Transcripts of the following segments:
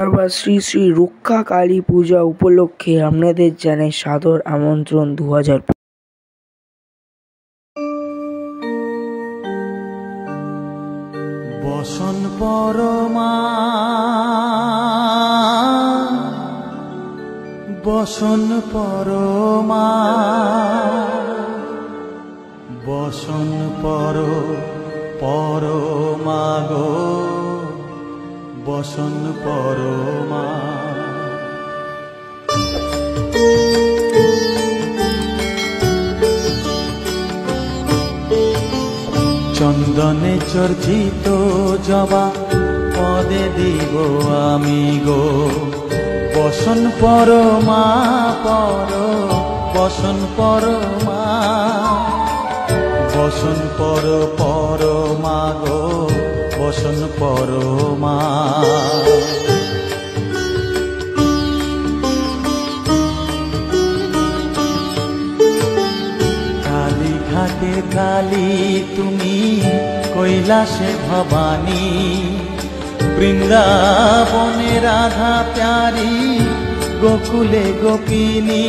আবার শ্রী শ্রী রুক্কা কালী পূজা উপলক্ষে আপনাদের জানাই সাদর আমন্ত্রণ 2000। বসন পরমা বসন পরমা বসন পরমা গো বসন পরমা। চন্দনে চর্চিত জবা পদে দিব আমি গো বসন পরমা বসন পরমা বসন পরমা গো বসন পরমা। কালী ঘাটে কালী তুমি কৈলাসে ভবানী বৃন্দাবনে রাধা প্যারি গোকুলে গোপিনী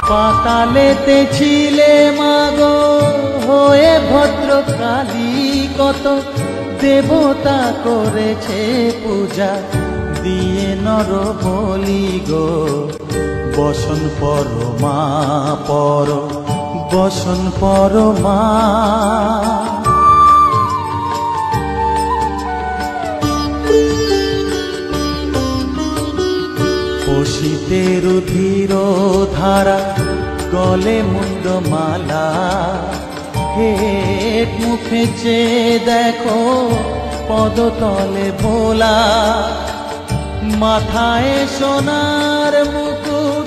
পাতালেতে ছিলে মাগো হয়ে ভদ্রকালী কত দেবতা করেছে পূজা দিয়ে নর বলি গো বসন পরমা বসন পরমা। বসিতে রুধির ধারা গলে মুন্ডমালা হেট মুখে চেয়ে দেখো পদতলে ভোলা মাথায় সোনার মুকুট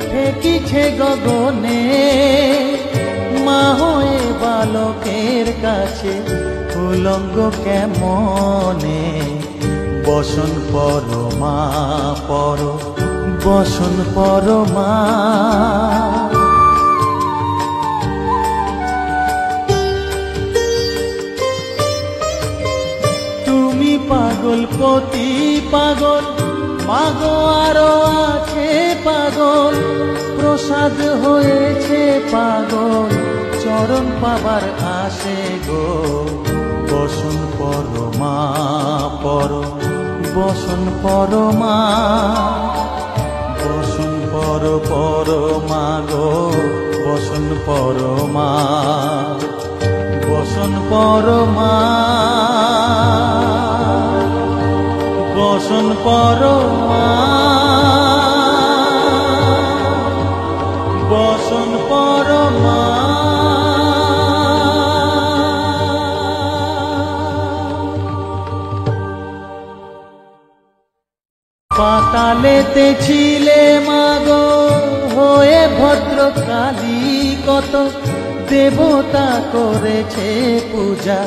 ঠেকিছে গগনে মা হয়ে বালকের কাছে উলঙ্গ কেমনে বসন পরমা বসন পরমা। তুমি পাগল পতি পাগল মাগো আরো আছে পাগল প্রসাদ হয়েছে পাগল চরণ পাবার আসে গো বসন পরমা বসন পরমা বসন পরমা গো বসন পরমা বসন পরমা বসন পরমা বসন পরমা। পাতালেতে ছিলে মাগো হয়ে ভদ্রকালী কত দেবতা করেছে পূজা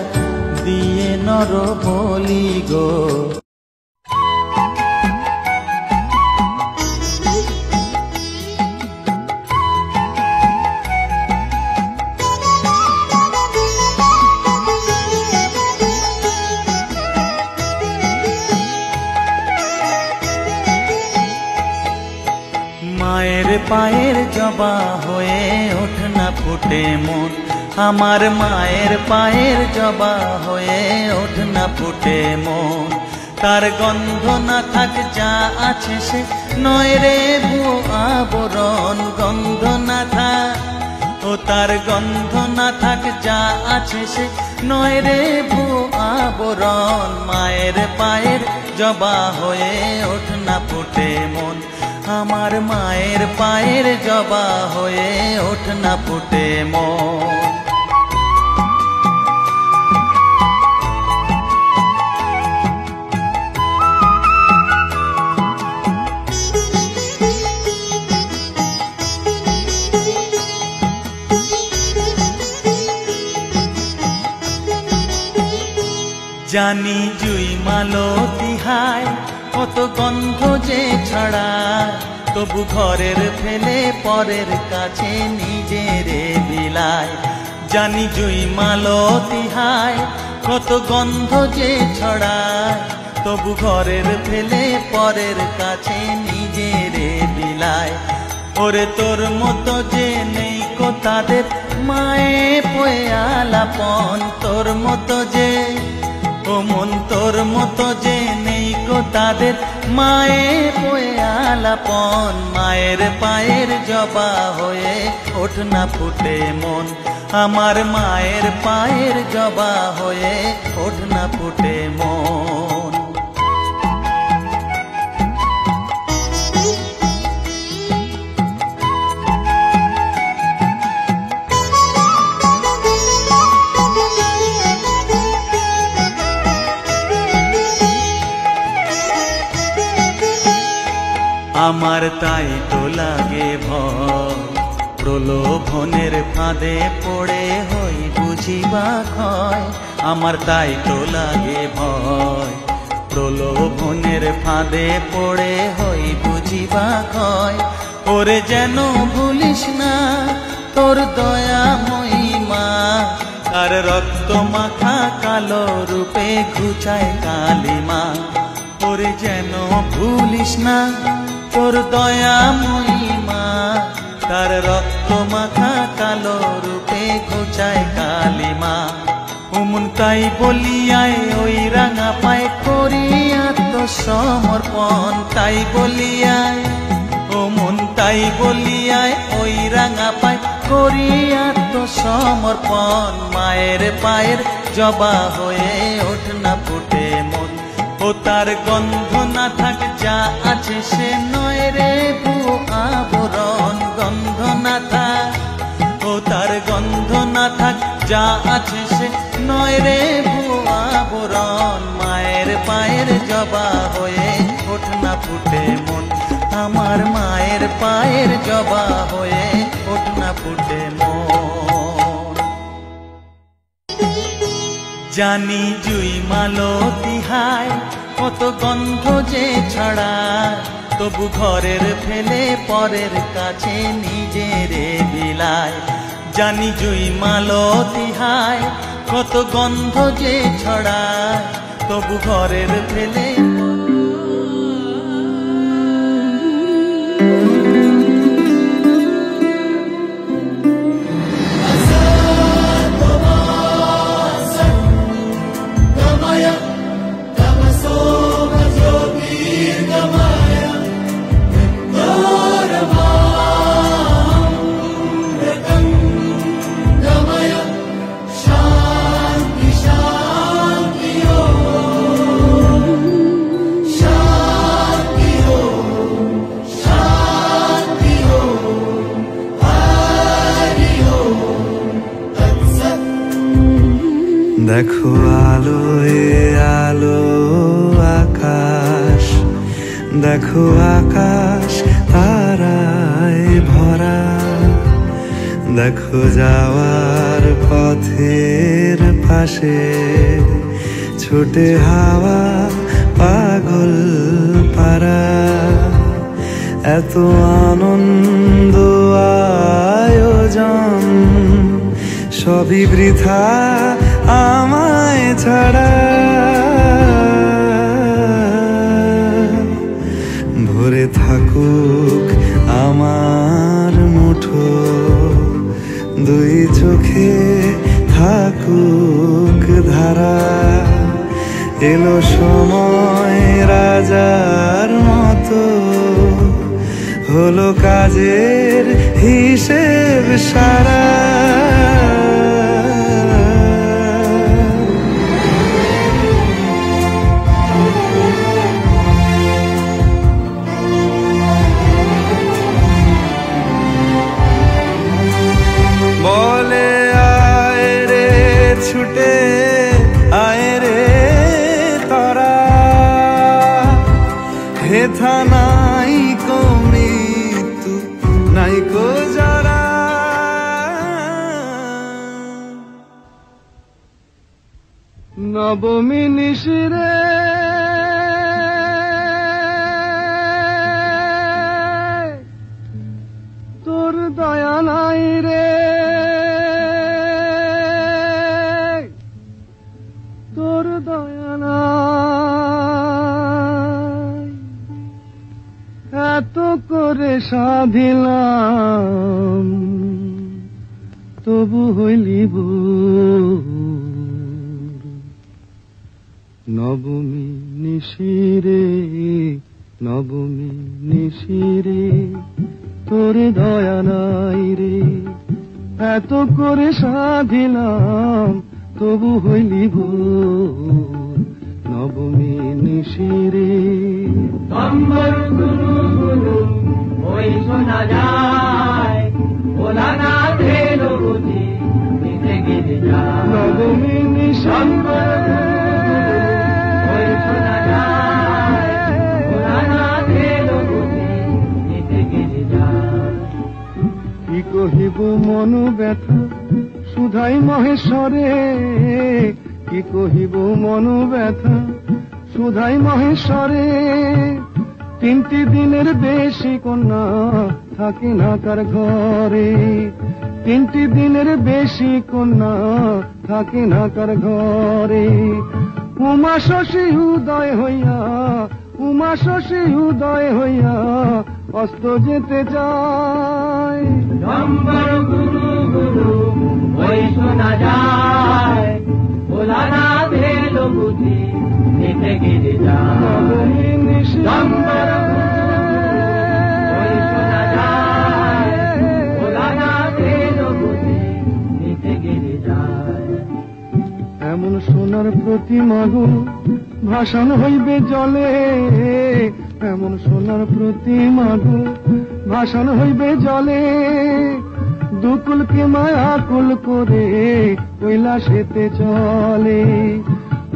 দিয়ে নর বলি গো। মায়ের পায়ের জবা হয়ে ওঠ না ফুটে মন আমার মায়ের পায়ের জবা হয়ে ওঠ না ফুটে মন তার গন্ধ না থাক যা আছে সে নয় রে ভুয়ো আবরণ গন্ধ না থাক ও তার গন্ধ না থাক যা আছে সে নয় রে ভুয়ো আবরণ মায়ের পায়ের জবা হয়ে ওঠ না ফুটে মন আমার মায়ের পায়ের জবা হয়ে ওঠ না ফুটে মন। জানি জুই মালতী হায় কত গন্ধ যে ছড়ায় তবু ঘরের ফেলে পরের কাছে নিজের বিলায় জানি জুই মালতী হায় কত গন্ধ যে ছড়ায় তবু ঘরের ফেলে পরের কাছে নিজেরে বিলায়। ওরে তোর মতো যে নেই কো তাদের মায়ে পয়ে আলাপন, তোর মতো যে ও মন তোর মতো যে নেই কো তাদের মায়ে পয়ে আলাপন। মায়ের পায়ের জবা হয়ে ওঠ না ফুটে মন, আমার মায়ের পায়ের জবা হয়ে ওঠ না ফুটে মন। আমার তাই তো লাগে ভয়, প্রলোভনের ফাঁদে পড়ে হই বুঝিবা ক্ষয়। আমার তাই তো লাগে ভয়, প্রলোভনের ফাঁদে পড়ে হই বুঝিবা ক্ষয়। ওরে যেন ভুলিস না তোর দয়া মহিমা, আর রক্ত মাখা কালো রূপে ঘুচায় কালিমা। ওরে যেন ভুলিস না তোর দয়া মহিমা, তার রক্ত মাখা কালো রূপে ঘুচায় কালিমা। উমন তাই বলিয়ায় ওই রাঙা পায় করি আত্মসমর্পণ, তাই বলিয়ায় ও মন তাই বলিয়ায় ওই রাঙা পায় করি আত্মসমর্পণ। মায়ের পায়ের জবা হয়ে ওঠ না ফুটে মন, ও তার গন্ধ না থাক যা আছে সে নয় রে ভুয়ো আবরণ। গন্ধ না থাক ও তার গন্ধ না থাক যা আছে সে নয় রে ভুয়ো আবরণ। মায়ের পায়ের জবা হয়ে ওঠ না ফুটে মন, আমার মায়ের পায়ের জবা হয়ে ওঠ না ফুটে মন। জানি জুই মালতী হায় কত গন্ধ যে ছড়ায়, তবু ঘরের ফেলে পরের কাছে নিজেরে বিলায়। জানি জুই মালতী হায় কত গন্ধ যে ছড়ায়, তবু ঘরের ফেলে দেখো আলোয় আলো আকাশ, দেখো আকাশ তারায় ভরা। দেখো যাওয়ার পথের পাশে ছোটে হাওয়া পাগল পারা। এত আনন্দ আয়োজন সবই বৃথা আমায় ছাড়া। ভরে থাকুক আমার মুঠো, দুই চোখে থাকুক ধারা। এলো সময় রাজার মতো, হলো কাজের হিসেব সারা। বলে আয় রে ছুটে আয় রে তারা, হেথা নাই কো মৃত্যু নাই কো যারা। নবমী নিশিরে তোর দয়া নাই রে, তোর দয়া নাই। করে সাধিলাম তবু হইলি ভোর। নবমী নিশিরে নবমী নিশিরে তোর দয়া নাই রে, এত করে সাধিলাম তবু হইলি ভোর। নবমী নিশিরে নম্বর গুরু গুরু ওই শোনা যায়, ওলা না ধেল বুঝি নিতে গেলে যায়। নবমী নিশিরে ওই শোনা যায়, ওলা না ধেল বুঝি নিতে গেলে যায়। কি কহিব মন ব্যথা সুধাই মহেশ্বরে, কি কহিব মন ব্যথা সুধাই মহেশ্বরে। 3টি দিনের বেশি কন্যা থাকে না কার ঘরে, 3টি দিনের বেশি কন্যা থাকে না কার ঘরে। উমা শশী উদয় হইয়া উমা শশী উদয় হইয়া অস্ত যেতে চায়। নম্বর গুরু গুরু ওই শোনা যায়, ওলা না ধেল বুঝি নিতে গেলে যায়। নবমী নিশিরে নম্বর ওই শোনা যায়, ওলা না ধেল বুঝি নিতে গেলে যায়। এমন সোনার প্রতিমা গো ভাসান হইবে জলে, এমন সোনার প্রতিমা গো ভাসান হইবে জলে। দুকুলকে মায়া কুল করে কৈলাসেতে চলে,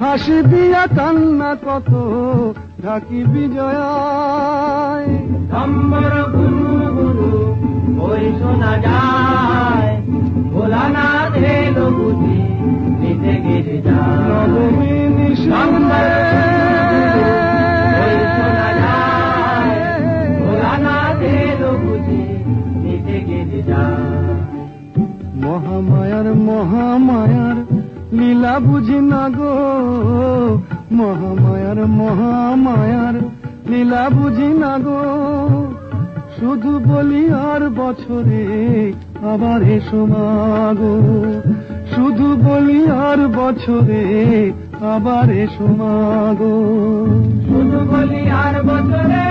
হাসি দিয়া কান্না কত ঢাকি বিজয়ায়। নম্বর গুরু গুরু ওই শোনা যায়, ওলা না ধেল বুঝি নিতে গেলে যায়। নবমী নিশিরে ওই শোনা যায়, ওলা না ধেল বুঝি নিতে গেলে যায়। মহামায়ার মহামায়ার লীলা বুঝি না গো, মহামায়ার মহামায়ার লীলা বুঝি না গো। শুধু বলি আর বছরে আবার এসো মাগো, শুধু বলি আর বছরে আবার এসো মাগো। শুধু বলি আর বছরে